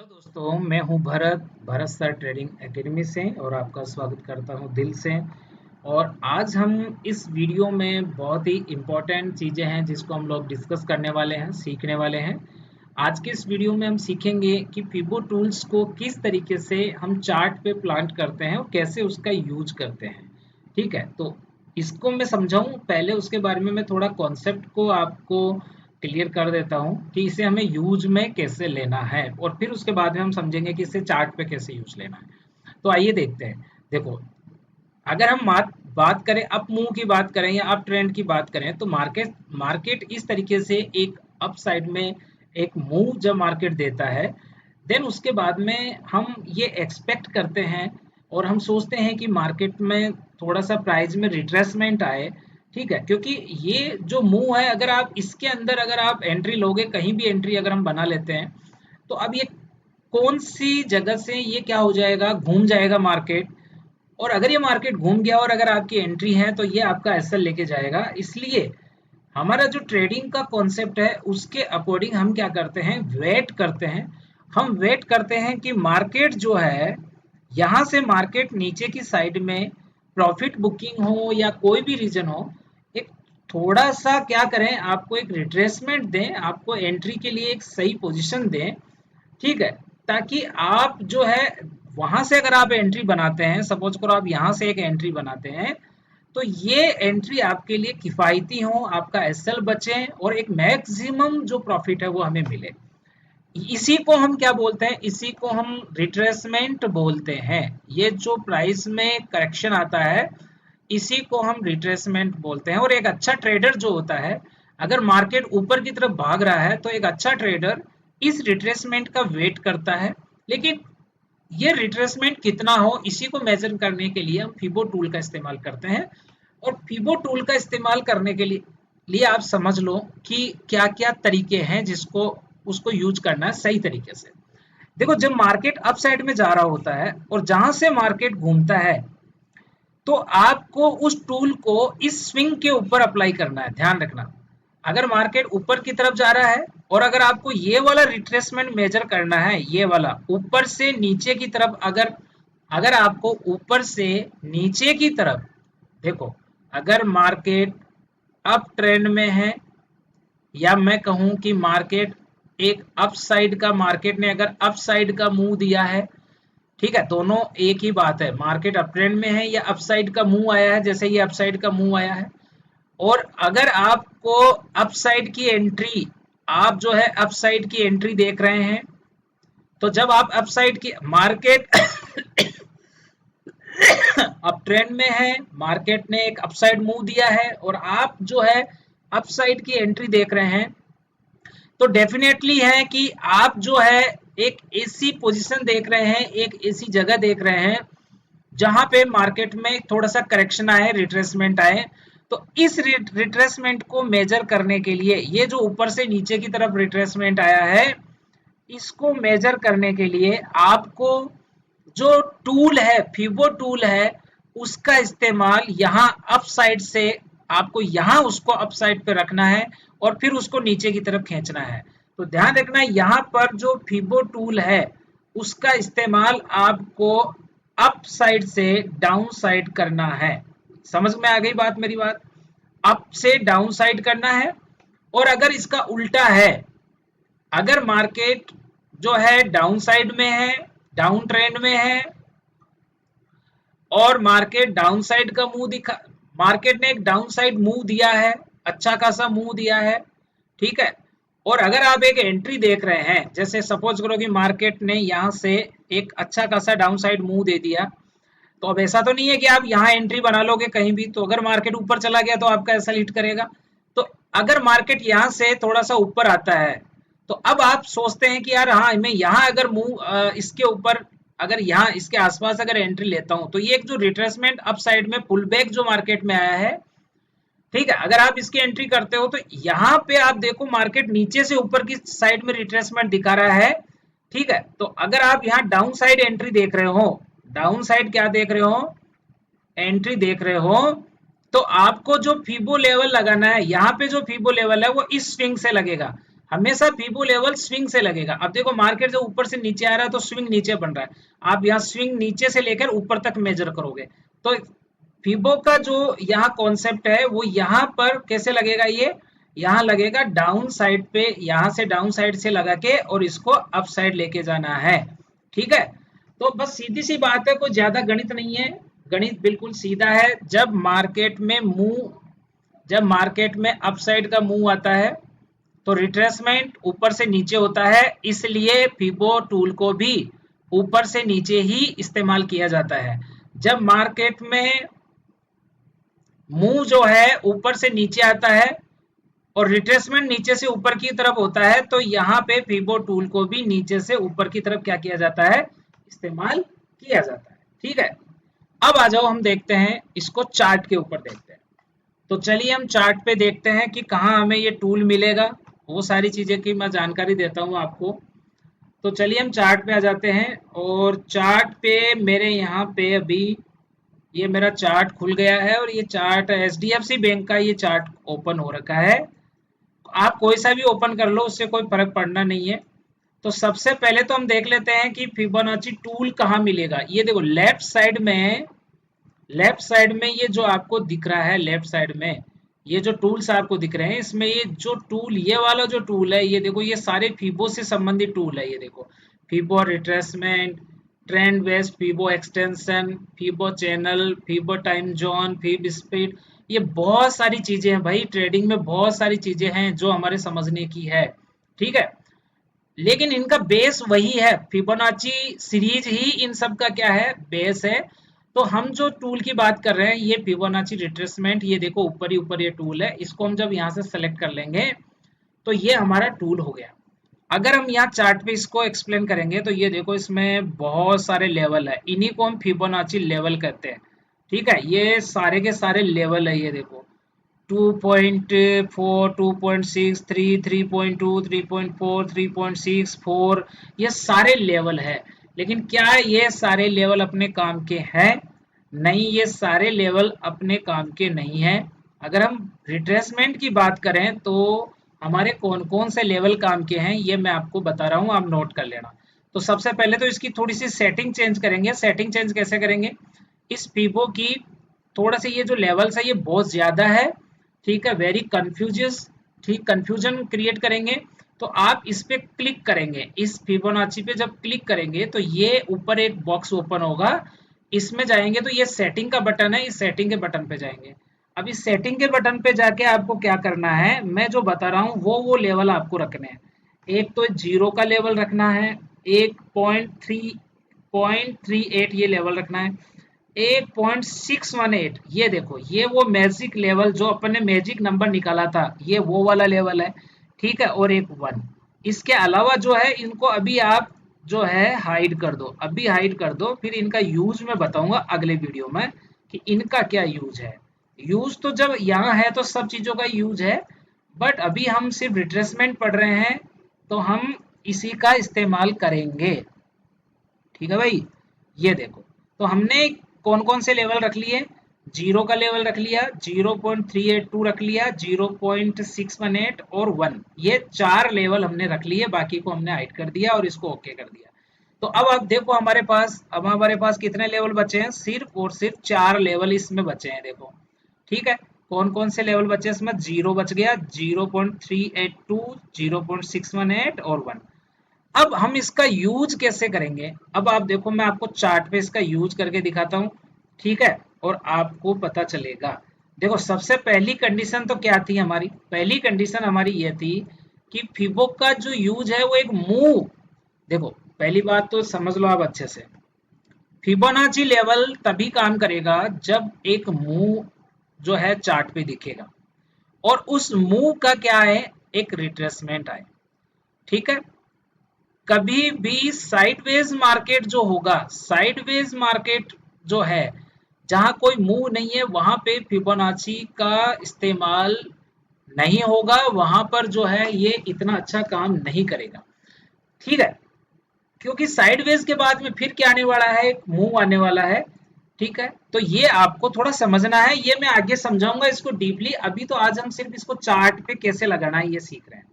Hello दोस्तों, मैं हूं भरत सर ट्रेडिंग एकेडमी से और आपका स्वागत करता हूं दिल से। और आज हम इस वीडियो में बहुत ही इम्पोर्टेंट चीज़ें हैं जिसको हम लोग डिस्कस करने वाले हैं, सीखने वाले हैं। आज के इस वीडियो में हम सीखेंगे कि फिबो टूल्स को किस तरीके से हम चार्ट पे प्लांट करते हैं और कैसे उसका यूज करते हैं। ठीक है, तो इसको मैं समझाऊं पहले, उसके बारे में मैं थोड़ा कॉन्सेप्ट को आपको क्लियर कर देता हूं कि इसे हमें यूज में कैसे लेना है और फिर उसके बाद में हम समझेंगे कि इसे चार्ट पे कैसे यूज लेना है। तो आइए देखते हैं। देखो, अगर हम बात करें अप मूव की, बात करें या अप ट्रेंड की बात करें, तो मार्केट मार्केट इस तरीके से एक अप साइड में एक मूव जब मार्केट देता है, देन उसके बाद में हम ये एक्सपेक्ट करते हैं और हम सोचते हैं कि मार्केट में थोड़ा सा प्राइस में रिट्रेसमेंट आए। ठीक है, क्योंकि ये जो मूव है, अगर आप इसके अंदर अगर आप एंट्री लोगे, कहीं भी एंट्री अगर हम बना लेते हैं, तो अब ये कौन सी जगह से ये क्या हो जाएगा, घूम जाएगा मार्केट। और अगर ये मार्केट घूम गया और अगर आपकी एंट्री है तो ये आपका एसएल लेके जाएगा। इसलिए हमारा जो ट्रेडिंग का कॉन्सेप्ट है उसके अकॉर्डिंग हम क्या करते हैं, वेट करते हैं। हम वेट करते हैं कि मार्केट जो है, यहाँ से मार्केट नीचे की साइड में प्रॉफिट बुकिंग हो या कोई भी रीजन हो, एक थोड़ा सा क्या करें, आपको एक रिट्रेसमेंट दें, आपको एंट्री के लिए एक सही पोजीशन दें। ठीक है, ताकि आप जो है वहां से अगर आप एंट्री बनाते हैं, सपोज करो आप यहाँ से एक एंट्री बनाते हैं, तो ये एंट्री आपके लिए किफ़ायती हो, आपका एसएल बचे और एक मैक्सिमम जो प्रॉफिट है वो हमें मिले। इसी को हम क्या बोलते हैं, इसी को हम रिट्रेसमेंट बोलते हैं। ये जो प्राइस में करेक्शन आता है, इसी को हम रिट्रेसमेंट बोलते हैं। और एक अच्छा ट्रेडर जो होता है, अगर मार्केट ऊपर की तरफ भाग रहा है तो एक अच्छा ट्रेडर इस रिट्रेसमेंट का वेट करता है। लेकिन ये रिट्रेसमेंट कितना हो, इसी को मेजर करने के लिए हम फिबो टूल का इस्तेमाल करते हैं। और फिबो टूल का इस्तेमाल करने के लिए आप समझ लो कि क्या क्या तरीके हैं जिसको उसको यूज करना है सही तरीके से। देखो, जब मार्केट अप साइड में जा रहा होता है और जहां से मार्केट घूमता है, तो आपको उस टूल को इस स्विंग के ऊपर अप्लाई करना है। ध्यान रखना, अगर मार्केट ऊपर की तरफ जा रहा है और अगर आपको ये वाला रिट्रेसमेंट मेजर करना है, ये वाला ऊपर से नीचे की तरफ, अगर अगर आपको ऊपर से नीचे की तरफ, देखो, अगर मार्केट अप ट्रेंड में है या मैं कहूं कि मार्केट एक अप साइड का, मार्केट ने अगर अप साइड का मुंह दिया है, ठीक है, दोनों एक ही बात है, मार्केट अप ट्रेंड में है या अपसाइड का मुंह आया है, जैसे ये अपसाइड का मुंह आया है। और अगर आपको अपसाइड की एंट्री, आप जो है अपसाइड की एंट्री देख रहे हैं, तो जब आप अपसाइड की, मार्केट अप ट्रेंड में है, मार्केट ने एक अपसाइड मूव दिया है और आप जो है अपसाइड की एंट्री देख रहे हैं, तो डेफिनेटली है कि आप जो है एक ऐसी पोजीशन देख रहे हैं, एक ऐसी जगह देख रहे हैं जहां पे मार्केट में थोड़ा सा करेक्शन आए, रिट्रेसमेंट आए। तो इस रिट्रेसमेंट को मेजर करने के लिए, ये जो ऊपर से नीचे की तरफ रिट्रेसमेंट आया है, इसको मेजर करने के लिए आपको जो टूल है, फिबो टूल है, उसका इस्तेमाल यहाँ अप साइड से, आपको यहाँ उसको अप साइड पे रखना है और फिर उसको नीचे की तरफ खींचना है। तो ध्यान रखना, यहाँ पर जो फिबो टूल है उसका इस्तेमाल आपको अप साइड से डाउन साइड करना है। समझ में आ गई बात, मेरी बात? अप से डाउन साइड करना है। और अगर इसका उल्टा है, अगर मार्केट जो है डाउन साइड में है, डाउन ट्रेंड में है और मार्केट डाउन साइड का मुंह दिखा, मार्केट ने एक डाउन साइड मूव दिया है, अच्छा खासा मूव दिया है, ठीक है, और अगर आप एक एंट्री देख रहे हैं, जैसे सपोज करो कि मार्केट ने यहाँ से एक अच्छा खासा डाउन साइड मूव दे दिया, तो अब ऐसा तो नहीं है कि आप यहाँ एंट्री बना लोगे कहीं भी, तो अगर मार्केट ऊपर चला गया तो आपका ऐसा हिट करेगा। तो अगर मार्केट यहाँ से थोड़ा सा ऊपर आता है, तो अब आप सोचते हैं कि यार हाँ, मैं यहाँ अगर मूव इसके ऊपर, अगर यहाँ इसके आसपास अगर एंट्री लेता हूँ, तो ये एक जो रिट्रेसमेंट अप साइड में पुल बैक जो मार्केट में आया है, ठीक है, अगर आप इसकी एंट्री करते हो तो यहाँ पे आप देखो मार्केट नीचे से ऊपर की साइड में रिट्रेसमेंट दिखा रहा है। ठीक है, तो अगर आप यहाँ डाउन साइड एंट्री देख रहे हो, डाउन साइड क्या देख रहे हो, एंट्री देख रहे हो, तो आपको जो फीबो लेवल लगाना है, यहाँ पे जो फीबो लेवल है वो इस स्विंग से लगेगा। हमेशा फिबो लेवल स्विंग से लगेगा। अब देखो मार्केट जो ऊपर से नीचे आ रहा है तो स्विंग नीचे बन रहा है, आप यहाँ स्विंग नीचे से लेकर ऊपर तक मेजर करोगे तो फिबो का जो यहाँ कॉन्सेप्ट है वो यहाँ पर कैसे लगेगा, ये यहाँ लगेगा डाउन साइड पे, यहाँ से डाउन साइड से लगा के और इसको अप साइड लेके जाना है। ठीक है, तो बस सीधी सी बात है, कोई ज्यादा गणित नहीं है, गणित बिल्कुल सीधा है। जब मार्केट में अप साइड का मूव आता है तो रिट्रेसमेंट ऊपर से नीचे होता है, इसलिए फिबो टूल को भी ऊपर से नीचे ही इस्तेमाल किया जाता है। जब मार्केट में मूव जो है ऊपर से नीचे आता है और रिट्रेसमेंट नीचे से ऊपर की तरफ होता है तो यहाँ पे फिबो टूल को भी नीचे से ऊपर की तरफ क्या किया जाता है, इस्तेमाल किया जाता है। ठीक है, अब आ जाओ हम देखते हैं इसको चार्ट के ऊपर देखते हैं। तो चलिए हम चार्ट पे देखते हैं कि कहाँ हमें ये टूल मिलेगा, वो सारी चीजें की मैं जानकारी देता हूँ आपको। तो चलिए हम चार्ट पे आ जाते हैं और चार्ट पे मेरे यहाँ पे अभी ये मेरा चार्ट खुल गया है और ये चार्ट एचडीएफसी बैंक का ये चार्ट ओपन हो रखा है। आप कोई सा भी ओपन कर लो, उससे कोई फर्क पड़ना नहीं है। तो सबसे पहले तो हम देख लेते हैं कि फिबोनाची टूल कहाँ मिलेगा। ये देखो लेफ्ट साइड में ये जो आपको दिख रहा है, लेफ्ट साइड में ये जो टूल्स आपको दिख रहे हैं, इसमें ये जो टूल, ये वाला जो टूल है, ये देखो ये सारे फीबो से संबंधित टूल है। ये देखो fibo retracement, trend based fibo extension, fibo channel, fibo time zone, fib speed, ये बहुत सारी चीजें हैं भाई। ट्रेडिंग में बहुत सारी चीजें हैं जो हमारे समझने की है। ठीक है, लेकिन इनका बेस वही है, फिबोनाची सीरीज ही इन सब का क्या है, बेस है। तो हम जो टूल की बात कर रहे हैं ये फिबोनाची रिट्रेसमेंट, ये देखो ऊपर ही ऊपर ये टूल है, इसको हम जब यहाँ से सेलेक्ट कर लेंगे तो ये हमारा टूल हो गया। अगर हम यहाँ चार्ट पे इसको एक्सप्लेन करेंगे तो ये देखो इसमें बहुत सारे लेवल है, इन्हीं को हम फिबोनाची लेवल कहते हैं। ठीक है, ये सारे के सारे लेवल है, ये देखो 2.4, 2.6, 3, 3.2, 3.4, 3.64, ये सारे लेवल है। लेकिन क्या ये सारे लेवल अपने काम के हैं? नहीं, ये सारे लेवल अपने काम के नहीं है। अगर हम रिट्रेसमेंट की बात करें तो हमारे कौन कौन से लेवल काम के हैं ये मैं आपको बता रहा हूँ, आप नोट कर लेना। तो सबसे पहले तो इसकी थोड़ी सी सेटिंग चेंज करेंगे। सेटिंग चेंज कैसे करेंगे, इस फीबो की थोड़ा सा ये जो लेवल्स है ये बहुत ज्यादा है। ठीक है, वेरी कंफ्यूजियस, ठीक, कंफ्यूजन क्रिएट करेंगे। तो आप इस पे क्लिक करेंगे, इस फिबोनाची पे जब क्लिक करेंगे तो ये ऊपर एक बॉक्स ओपन होगा, इसमें जाएंगे तो ये सेटिंग का बटन है, इस सेटिंग के बटन पे जाएंगे। अब इस सेटिंग के बटन पे जाके आपको क्या करना है, मैं जो बता रहा हूँ वो लेवल आपको रखने हैं। एक तो 0 का लेवल रखना है, एक 0.38 ये लेवल रखना है, 8.618, ये देखो ये वो मैजिक लेवल जो अपन ने मैजिक नंबर निकाला था, ये वो वाला लेवल है। ठीक है, और एक 1। इसके अलावा जो है इनको अभी आप जो है हाइड कर दो, अभी हाइड कर दो, फिर इनका यूज मैं बताऊंगा अगले वीडियो में कि इनका क्या यूज है। यूज तो जब यहाँ है तो सब चीजों का यूज है, बट अभी हम सिर्फ रिट्रेसमेंट पढ़ रहे हैं तो हम इसी का इस्तेमाल करेंगे। ठीक है भाई, ये देखो तो हमने कौन कौन से लेवल रख लिए, 0 का लेवल रख लिया, 0.382 रख लिया, 0.618 और 1, ये 4 लेवल हमने रख लिए, बाकी को हमने हाइड कर दिया और इसको ओके कर दिया। तो अब आप देखो हमारे पास कितने लेवल बचे हैं, सिर्फ और सिर्फ 4 लेवल इसमें बचे हैं। देखो ठीक है, कौन कौन से लेवल बचे इसमें, 0 बच गया, 0.382, 0.618 और 1। अब हम इसका यूज कैसे करेंगे, अब आप देखो मैं आपको चार्ट पे इसका यूज करके दिखाता हूँ। ठीक है, और आपको पता चलेगा। देखो सबसे पहली कंडीशन तो क्या थी हमारी, पहली कंडीशन हमारी ये थी कि फिबो का जो यूज है वो एक मूव, देखो पहली बात तो समझ लो आप अच्छे से, फिबोनाची लेवल तभी काम करेगा जब एक मूव जो है चार्ट पे दिखेगा और उस मूव का क्या है, एक रिट्रेसमेंट आए। ठीक है, कभी भी साइडवेज मार्केट जो होगा, साइडवेज मार्केट जो है जहां कोई मूव नहीं है वहां पे फिबोनाची का इस्तेमाल नहीं होगा, वहां पर जो है ये इतना अच्छा काम नहीं करेगा। ठीक है, क्योंकि साइडवेज के बाद में फिर क्या आने वाला है, एक मूव आने वाला है। ठीक है, तो ये आपको थोड़ा समझना है, ये मैं आगे समझाऊंगा इसको डीपली, अभी तो आज हम सिर्फ इसको चार्ट पे कैसे लगाना है ये सीख रहे हैं।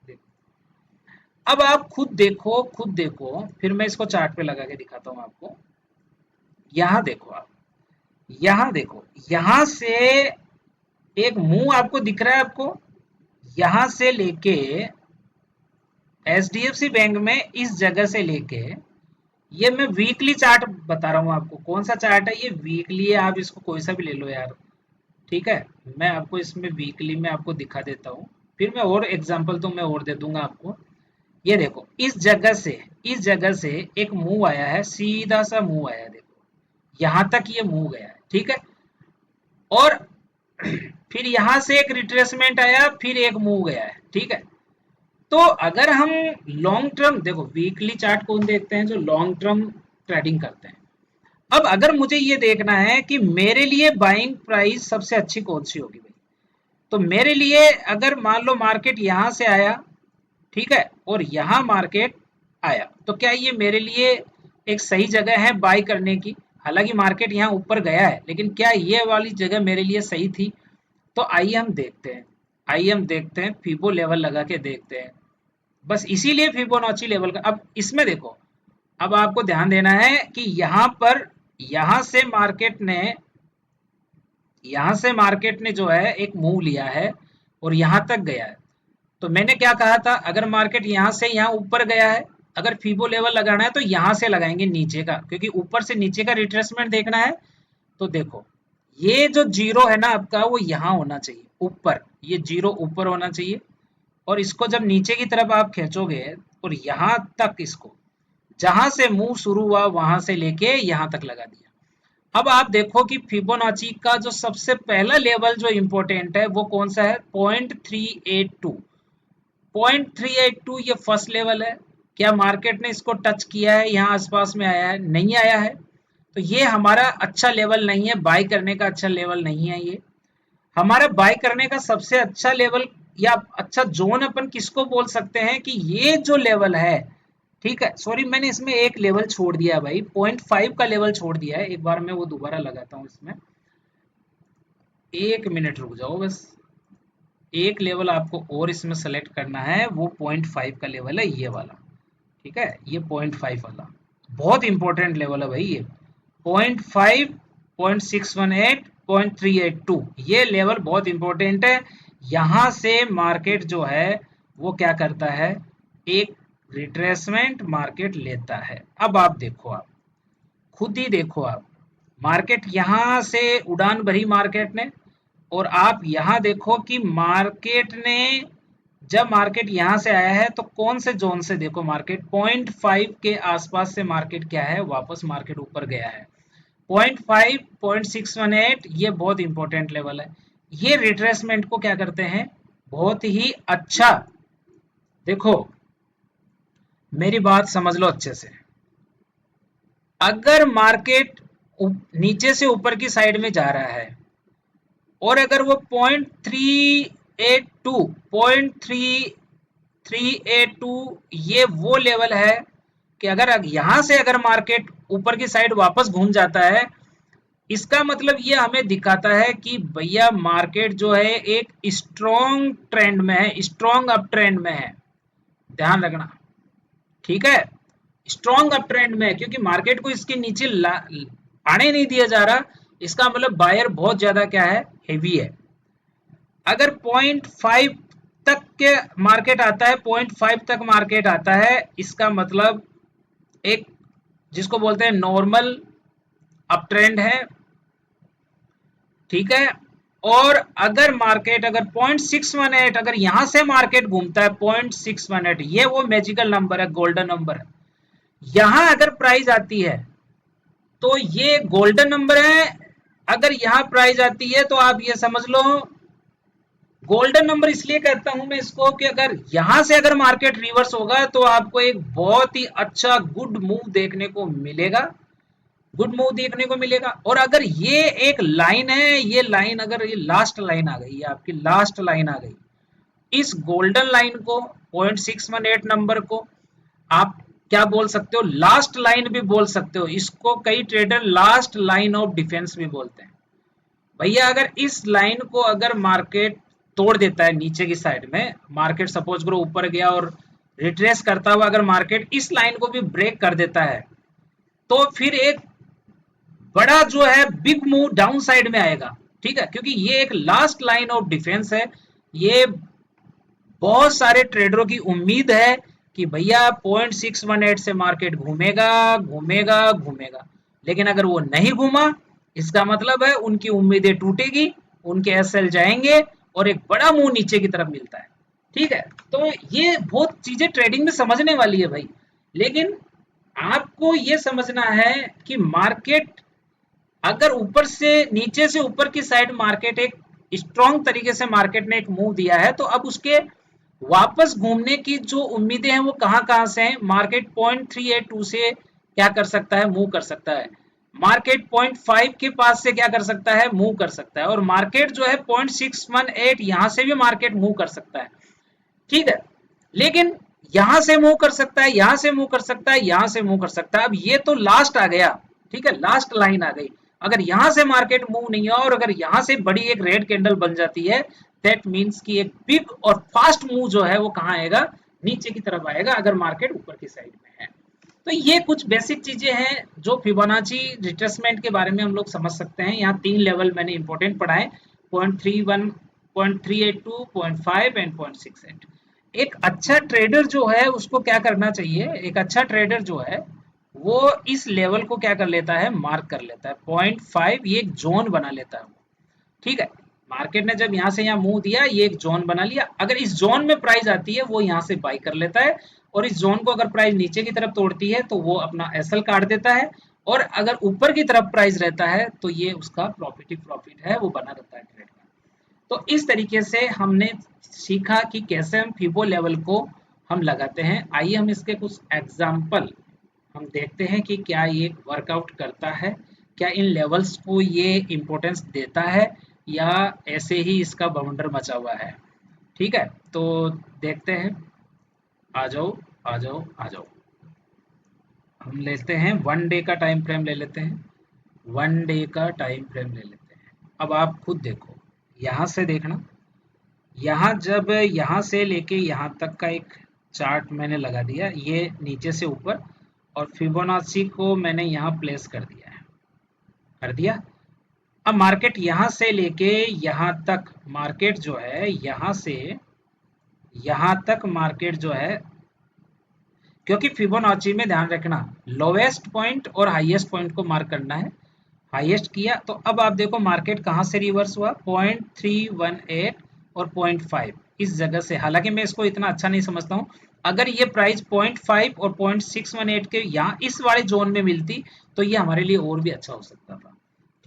अब आप खुद देखो, फिर मैं इसको चार्ट पे लगा के दिखाता हूं आपको। यहां देखो आप, यहां देखो, यहां से एक मुंह आपको दिख रहा है आपको, यहां से लेके एचडीएफसी बैंक में इस जगह से लेके, ये मैं वीकली चार्ट बता रहा हूँ आपको। कौन सा चार्ट है ये? वीकली है, आप इसको कोई सा भी ले लो यार, ठीक है। मैं आपको इसमें वीकली में आपको दिखा देता हूँ, फिर मैं और एग्जांपल तो मैं और दे दूंगा आपको। ये देखो, इस जगह से एक मूव आया है, सीधा सा मूव आया है, देखो यहां तक ये मूव गया है, ठीक है। और फिर यहां से एक रिट्रेसमेंट आया, फिर एक मूव गया है, ठीक है। तो अगर हम लॉन्ग टर्म देखो, वीकली चार्ट कौन देखते हैं? जो लॉन्ग टर्म ट्रेडिंग करते हैं। अब अगर मुझे ये देखना है कि मेरे लिए बाइंग प्राइस सबसे अच्छी कौन सी होगी भाई, तो मेरे लिए अगर मान लो मार्केट यहां से आया, ठीक है, और यहां मार्केट आया, तो क्या ये मेरे लिए एक सही जगह है बाई करने की? हालांकि मार्केट यहाँ ऊपर गया है, लेकिन क्या ये वाली जगह मेरे लिए सही थी? तो आइए हम देखते हैं, फिबो लेवल लगा के देखते हैं। बस इसीलिए फिबोनाची लेवल का। अब इसमें देखो, अब आपको ध्यान देना है कि यहाँ पर, यहाँ से मार्केट ने जो है एक मूव लिया है और यहाँ तक गया है। तो मैंने क्या कहा था, अगर मार्केट यहाँ से यहाँ ऊपर गया है, अगर फीबो लेवल लगाना है तो यहाँ से लगाएंगे नीचे का, क्योंकि ऊपर से नीचे का रिट्रेसमेंट देखना है। तो देखो, ये जो जीरो है ना आपका, वो यहाँ होना चाहिए ऊपर, ये जीरो ऊपर होना चाहिए। और इसको जब नीचे की तरफ आप खींचोगे और यहाँ तक, इसको जहां से मूव शुरू हुआ वहां से लेके यहाँ तक लगा दिया। अब आप देखो कि फिबोनाची का जो सबसे पहला लेवल जो इंपॉर्टेंट है वो कौन सा है? 0.382। 0.382 ये फर्स्ट लेवल है। क्या मार्केट ने इसको टच किया है? यहाँ आसपास में आया है? नहीं आया है। तो ये हमारा अच्छा लेवल नहीं है, बाय करने का अच्छा लेवल नहीं है। ये हमारा बाय करने का सबसे अच्छा लेवल या अच्छा जोन अपन किसको बोल सकते हैं कि ये जो लेवल है, ठीक है। सॉरी, मैंने इसमें एक लेवल छोड़ दिया है भाई, 0.5 का लेवल छोड़ दिया है। एक बार मैं वो दोबारा लगाता हूँ इसमें, एक मिनट रुक जाओ बस। एक लेवल आपको और इसमें सेलेक्ट करना है, वो 0.5 का लेवल है, ये वाला, ठीक है। ये 0.5 वाला बहुत इंपॉर्टेंट लेवल है भाई ये। 0.5, 0.618, 0.382 ये लेवल बहुत इंपॉर्टेंट है। यहां से मार्केट जो है वो क्या करता है? एक रिट्रेसमेंट मार्केट लेता है। अब आप देखो, आप खुद ही देखो, आप मार्केट यहां से उड़ान भरी मार्केट ने, और आप यहां देखो कि मार्केट ने, जब मार्केट यहां से आया है तो कौन से जोन से, देखो मार्केट 0.5 के आसपास से मार्केट क्या है, वापस मार्केट ऊपर गया है। 0.5, 0.618 ये बहुत इंपॉर्टेंट लेवल है। ये रिट्रेसमेंट को क्या करते हैं? बहुत ही अच्छा, देखो मेरी बात समझ लो अच्छे से। अगर मार्केट नीचे से ऊपर की साइड में जा रहा है और अगर वो 0.382, 0.3382 ये वो लेवल है कि अगर यहां से अगर मार्केट ऊपर की साइड वापस घूम जाता है, इसका मतलब ये हमें दिखाता है कि भैया मार्केट जो है एक स्ट्रॉन्ग ट्रेंड में है, स्ट्रॉन्ग अप ट्रेंड में है। ध्यान रखना, ठीक है। स्ट्रॉन्ग अप ट्रेंड में है, क्योंकि मार्केट को इसके नीचे आने नहीं दिया जा रहा। इसका मतलब बायर बहुत ज्यादा क्या है? हेवी है। अगर 0.5 तक के मार्केट आता है, 0.5 तक मार्केट आता है, इसका मतलब एक जिसको बोलते हैं नॉर्मल अप ट्रेंड है, ठीक है। और अगर मार्केट अगर 0.618, अगर यहां से मार्केट घूमता है 0.618, ये वो मैजिकल नंबर है, गोल्डन नंबर है। यहां अगर प्राइस आती है तो ये गोल्डन नंबर है। अगर यहां प्राइस आती है तो आप ये समझ लो, गोल्डन नंबर इसलिए कहता हूं मैं इसको कि अगर यहां से अगर मार्केट रिवर्स होगा तो आपको एक बहुत ही अच्छा गुड मूव देखने को मिलेगा, और अगर ये एक लाइन है, ये लाइन अगर ये लास्ट लाइन आ गई, ये आपकी लास्ट लाइन आ गई, इस गोल्डन लाइन को, 0.618 नंबर को आप क्या बोल सकते हो? लास्ट लाइन भी बोल सकते हो। इसको कई trader last line of defence भी बोलते हैं। भैया अगर इस लाइन को अगर मार्केट तोड़ देता है नीचे की साइड में, मार्केट सपोज करो ऊपर गया और रिट्रेस करता हुआ अगर मार्केट इस लाइन को भी ब्रेक कर देता है तो फिर एक बड़ा जो है बिग मूव डाउन साइड में आएगा। ठीक है, क्योंकि ये एक लास्ट लाइन ऑफ डिफेंस है। ये बहुत सारे ट्रेडरों की उम्मीद है कि भैया 0.618 से मार्केट घूमेगा घूमेगा घूमेगा, लेकिन अगर वो नहीं घूमा इसका मतलब है उनकी उम्मीदें टूटेगी, उनके एसएल जाएंगे और एक बड़ा मुंह नीचे की तरफ मिलता है। ठीक है, तो ये बहुत चीजें ट्रेडिंग में समझने वाली है भाई। लेकिन आपको ये समझना है कि मार्केट अगर ऊपर से नीचे से ऊपर की साइड मार्केट एक स्ट्रॉन्ग तरीके से मार्केट ने एक मूव दिया है, तो अब उसके वापस घूमने की जो उम्मीदें हैं वो कहां से हैं। मार्केट 0.382 से क्या कर सकता है, मूव कर सकता है। मार्केट 0.5 के पास से क्या कर सकता है, मूव कर सकता है। और मार्केट जो है 0.618 यहां से भी मार्केट मूव कर सकता है। ठीक है, लेकिन यहां से मूव कर सकता है, यहां से मूव कर सकता है, यहां से मूव कर सकता है। अब ये तो लास्ट आ गया, ठीक है, लास्ट लाइन आ गई। अगर यहां से मार्केट मूव नहीं हुआ और अगर यहां से बड़ी एक रेड कैंडल बन जाती है, दैट मींस कि एक बिग और फास्ट मूव जो है वो कहां आएगा, नीचे की तरफ आएगा अगर मार्केट ऊपर की साइड में है। तो ये कुछ बेसिक चीजें हैं जो फिबोनाची रिट्रेसमेंट के बारे में हम लोग समझ सकते हैं। यहाँ 3 लेवल मैंने इंपॉर्टेंट पढ़ाए, 0.31, 0.382, 0.5 एंड 0.68। एक अच्छा ट्रेडर जो है उसको क्या करना चाहिए, एक अच्छा ट्रेडर जो है वो इस लेवल को क्या कर लेता है, मार्क कर लेता है। 0.5 ये एक जोन बना लेता है वो। ठीक है, मार्केट ने जब यहाँ से यहाँ मूव दिया, ये एक जोन बना लिया। अगर इस जोन में प्राइस आती है वो यहाँ से बाई कर लेता है, और इस जोन को अगर प्राइस नीचे की तरफ तोड़ती है तो वो अपना एसएल काट देता है। और अगर ऊपर की तरफ प्राइस रहता है तो ये उसका प्रॉफिट ही प्रॉफिट है, वो बना रहता है ट्रेड का। तो इस तरीके से हमने सीखा कि कैसे हम फिबो लेवल को हम लगाते हैं। आइए हम इसके कुछ एग्जाम्पल हम देखते हैं कि क्या ये वर्कआउट करता है, क्या इन लेवल्स को ये इम्पोर्टेंस देता है या ऐसे ही इसका बवंडर मचा हुआ है। ठीक है, तो देखते हैं। आ जाओ आ जाओ आ जाओ, हम लेते हैं वन डे का टाइम फ्रेम ले लेते हैं। वन डे का टाइम फ्रेम ले लेते हैं। अब आप खुद देखो, यहाँ से देखना, यहाँ जब यहाँ से लेके यहाँ तक का एक चार्ट मैंने लगा दिया, ये नीचे से ऊपर, और फिबोनाची को मैंने यहाँ प्लेस कर दिया है, कर दिया। अब मार्केट यहाँ से लेके यहाँ तक, मार्केट जो है यहाँ से यहाँ तक मार्केट जो है, क्योंकि फिबोनाची में ध्यान रखना लोवेस्ट पॉइंट और हाईएस्ट पॉइंट को मार्क करना है। हाईएस्ट किया तो अब आप देखो मार्केट कहाँ से रिवर्स हुआ, 0.318 और 0.5 इस जगह से। हालांकि मैं इसको इतना अच्छा नहीं समझता हूँ। अगर ये प्राइस 0.5 और 0.618 के यहाँ इस वाले जोन में मिलती तो ये हमारे लिए और भी अच्छा हो सकता था।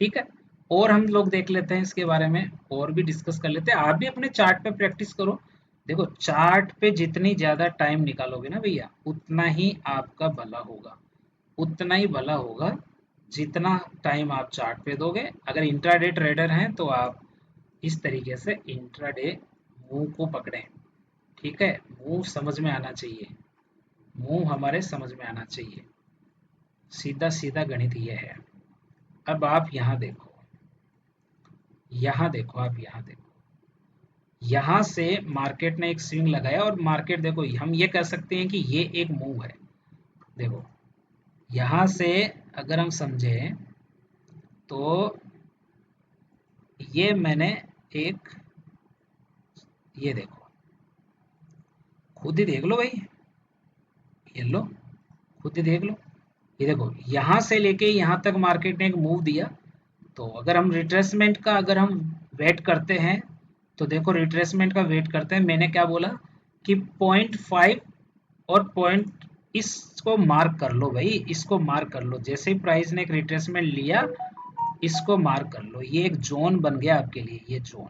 ठीक है, और हम लोग देख लेते हैं इसके बारे में, और भी डिस्कस कर लेते हैं। आप भी अपने चार्ट पे प्रैक्टिस करो। देखो चार्ट पे जितनी ज्यादा टाइम निकालोगे ना भैया, उतना ही आपका भला होगा, उतना ही भला होगा जितना टाइम आप चार्ट पे दोगे। अगर इंट्राडे ट्रेडर हैं तो आप इस तरीके से इंट्राडे मूव को पकड़ें। ठीक है, मूव समझ में आना चाहिए, मूव हमारे समझ में आना चाहिए। सीधा सीधा गणित ये है। अब आप यहाँ देखो, यहाँ देखो, आप यहाँ देखो, यहाँ से मार्केट ने एक स्विंग लगाया और मार्केट देखो, हम ये कह सकते हैं कि ये एक मूव है। देखो यहाँ से अगर हम समझें तो ये मैंने एक, ये देखो, खुद ही देख लो भाई, ये लो, खुद ही देख लो। ये देखो यहाँ से लेके यहाँ तक मार्केट ने एक मूव दिया, तो अगर हम रिट्रेसमेंट का अगर हम वेट करते हैं तो देखो रिट्रेसमेंट का वेट करते हैं। मैंने क्या बोला कि 0.5 और पॉइंट, इसको मार्क कर लो भाई, इसको मार्क कर लो। जैसे ही प्राइस ने एक रिट्रेसमेंट लिया, इसको मार्क कर लो, ये एक जोन बन गया आपके लिए, ये जोन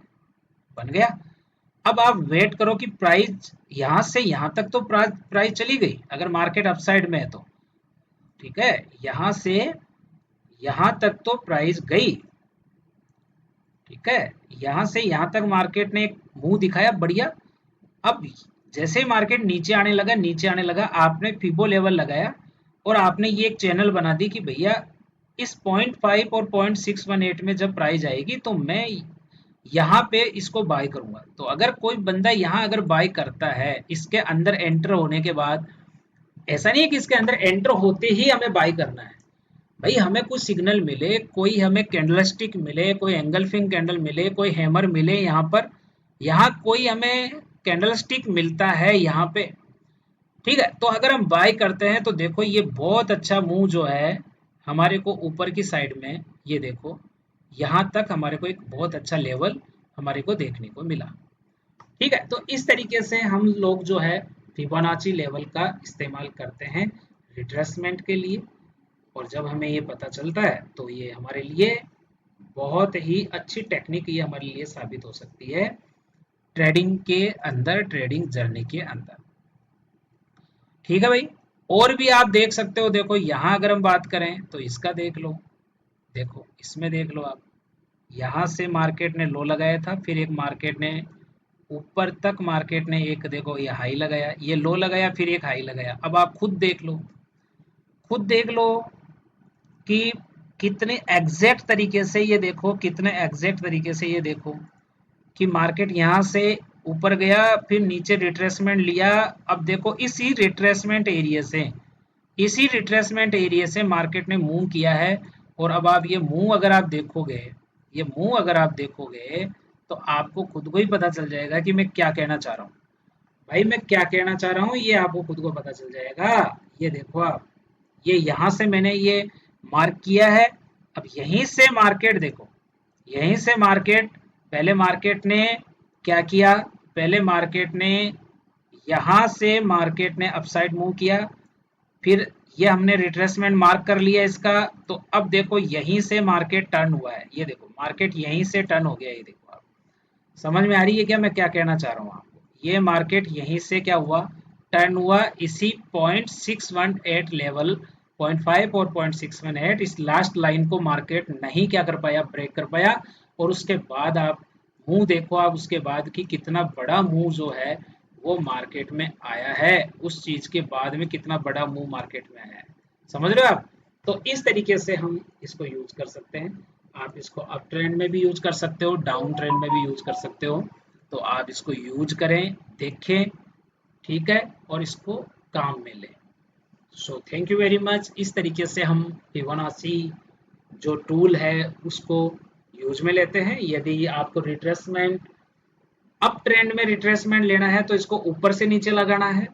बन गया। अब आप वेट करो कि प्राइस यहाँ से यहाँ तक तो प्राइस चली गई अगर मार्केट अपसाइड में है तो। ठीक है, यहाँ से यहाँ तक तो प्राइस गई। ठीक है, यहाँ से यहाँ तक मार्केट ने एक मुंह दिखाया बढ़िया। अब जैसे ही मार्केट नीचे आने लगा, नीचे आने लगा, आपने फिबो लेवल लगाया और आपने ये एक चैनल बना दी कि भैया इस 0.5 और 0.618 में जब प्राइस आएगी तो मैं यहाँ पे इसको बाय करूंगा। तो अगर कोई बंदा यहाँ अगर बाय करता है, इसके अंदर एंटर होने के बाद, ऐसा नहीं है कि इसके अंदर एंटर होते ही हमें बाय करना है। भाई हमें कुछ सिग्नल मिले, कोई हमें कैंडल स्टिक मिले, कोई एंगल्फिंग कैंडल मिले, कोई हैमर मिले, यहाँ पर यहाँ कोई हमें कैंडल स्टिक मिलता है यहाँ पे, ठीक है। तो अगर हम बाय करते हैं तो देखो ये बहुत अच्छा मूव जो है हमारे को ऊपर की साइड में, ये देखो यहाँ तक हमारे को एक बहुत अच्छा लेवल हमारे को देखने को मिला, ठीक है। तो इस तरीके से हम लोग जो है फिबोनाची लेवल का इस्तेमाल करते हैं रिट्रेसमेंट के लिए। और जब हमें ये पता चलता है तो ये हमारे लिए बहुत ही अच्छी टेक्निक ये हमारे लिए साबित हो सकती है ट्रेडिंग के अंदर, ट्रेडिंग जर्नी के अंदर, ठीक है भाई। और भी आप देख सकते हो, देखो यहाँ अगर हम बात करें तो इसका देख लो, देखो इसमें देख लो आप, यहाँ से मार्केट ने लो लगाया था, फिर एक मार्केट ने ऊपर तक मार्केट ने एक देखो ये हाई लगाया, ये लो लगाया, फिर एक हाई लगाया। अब आप खुद देख लो, खुद देख लो कि कितने एग्जैक्ट तरीके से ये देखो, कितने एग्जैक्ट तरीके से ये देखो कि मार्केट यहाँ से ऊपर गया, फिर नीचे रिट्रेसमेंट लिया। अब देखो इसी रिट्रेसमेंट एरिया से मार्केट ने मूव किया है। और अब आप ये मूव अगर आप देखोगे, ये मूव अगर आप देखोगे तो आपको खुद को ही पता चल जाएगा कि मैं क्या कहना चाह रहा हूँ। भाई मैं क्या कहना चाह रहा हूँ ये आपको खुद को पता चल जाएगा। ये देखो आप, ये यहाँ से मैंने ये मार्क किया है। अब यहीं से मार्केट देखो, यहीं से मार्केट, पहले मार्केट ने क्या किया, पहले मार्केट ने यहाँ से मार्केट ने अपसाइड मूव किया, फिर ये हमने रिट्रेसमेंट मार्क कर लिया इसका। तो अब देखो यहीं से मार्केट टर्न हुआ है, ये देखो मार्केट यहीं से टर्न हो गया, ये देखो आप समझ में आ रही है क्या मैं क्या कहना चाह रहा हूँ आपको। ये मार्केट यहीं से क्या हुआ, टर्न हुआ इसी 0.618 लेवल, 0.5 और 0.618 इस लास्ट लाइन को मार्केट नहीं क्या कर पाया, ब्रेक कर पाया। और उसके बाद आप मुंह देखो, आप उसके बाद की कितना बड़ा मुंह जो है वो मार्केट में आया है, उस चीज के बाद में कितना बड़ा मुंह मार्केट में आया है, समझ रहे हो आप। तो इस तरीके से हम इसको यूज कर सकते हैं। आप इसको अप ट्रेंड में भी यूज कर सकते हो, डाउन ट्रेंड में भी यूज कर सकते हो। तो आप इसको यूज करें, देखें, ठीक है, और इसको काम में लें। So thank you very much. इस तरीके से हम फिबोनाची जो टूल है उसको यूज में लेते हैं। यदि आपको रिट्रेसमेंट, अप ट्रेंड में रिट्रेसमेंट लेना है तो इसको ऊपर से नीचे लगाना है,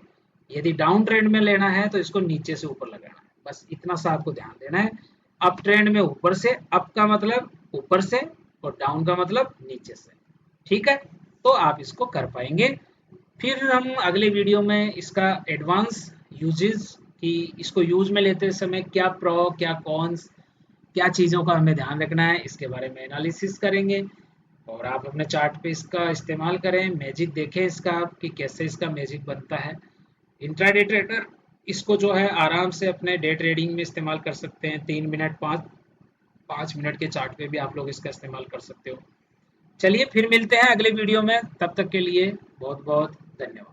यदि डाउन ट्रेंड में लेना है तो इसको नीचे से ऊपर लगाना है, बस इतना सा आपको ध्यान देना है। अप ट्रेंड में ऊपर से, अप का मतलब ऊपर से और डाउन का मतलब नीचे से, ठीक है। तो आप इसको कर पाएंगे। फिर हम अगले वीडियो में इसका एडवांस यूजेस कि इसको यूज में लेते समय क्या प्रो क्या कॉन्स, क्या चीज़ों का हमें ध्यान रखना है, इसके बारे में एनालिसिस करेंगे। और आप अपने चार्ट पे इसका इस्तेमाल करें, मैजिक देखें इसका आप कि कैसे इसका मैजिक बनता है। इंट्राडे ट्रेडर इसको जो है आराम से अपने डे ट्रेडिंग में इस्तेमाल कर सकते हैं। 3 मिनट 5 मिनट के चार्ट पे भी आप लोग इसका इस्तेमाल कर सकते हो। चलिए फिर मिलते हैं अगले वीडियो में, तब तक के लिए बहुत बहुत धन्यवाद।